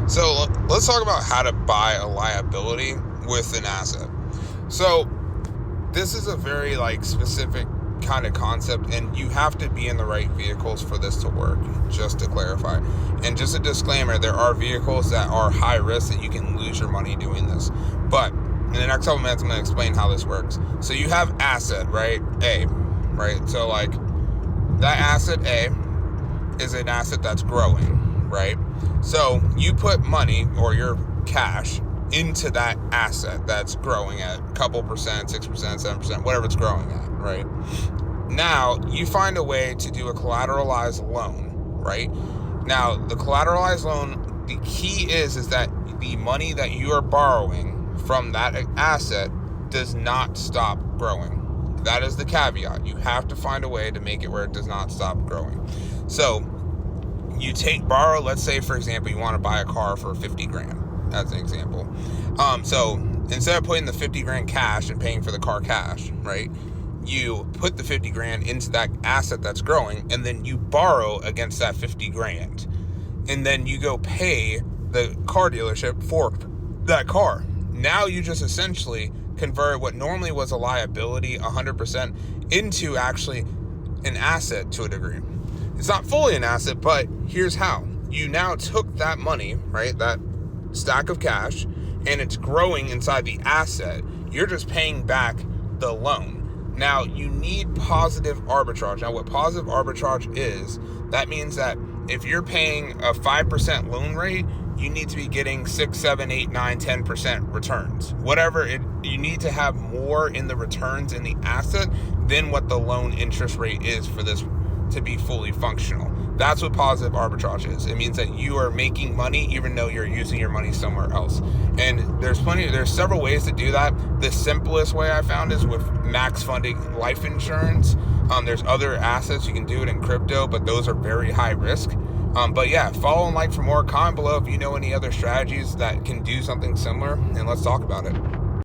So let's talk about how to buy a liability with an asset. So this is a very specific kind of concept, and you have to be in the right vehicles for this to work, just to clarify. And just a disclaimer, there are vehicles that are high risk that you can lose your money doing this. But in the next couple minutes, I'm going to explain how this works. So you have asset, right? A, right? So that asset A is an asset that's growing, right? So you put money or your cash into that asset that's growing at a couple percent, 6%, 7%, whatever it's growing at, right? Now you find a way to do a collateralized loan, right? Now the collateralized loan, the key is that the money that you are borrowing from that asset does not stop growing. That is the caveat. You have to find a way to make it where it does not stop growing. So you borrow, let's say, for example, you want to buy a car for 50 grand. That's an example. So instead of putting the 50 grand cash and paying for the car cash, right? You put the 50 grand into that asset that's growing, and then you borrow against that 50 grand. And then you go pay the car dealership for that car. Now you just essentially convert what normally was a liability 100% into actually an asset to a degree. It's not fully an asset, but here's how. You now took that money, right, that stack of cash, and it's growing inside the asset. You're just paying back the loan. Now, you need positive arbitrage. Now, what positive arbitrage is, that means that if you're paying a 5% loan rate, you need to be getting 6, 7, 8, 9, 10% returns. You need to have more in the returns in the asset than what the loan interest rate is for this to be fully functional. That's what positive arbitrage is. It means that you are making money even though you're using your money somewhere else. And there's several ways to do that. The simplest way I found is with max funding life insurance. There's other assets you can do it in crypto, but those are very high risk. But yeah, follow and like for more. Comment below if you know any other strategies that can do something similar, and let's talk about it.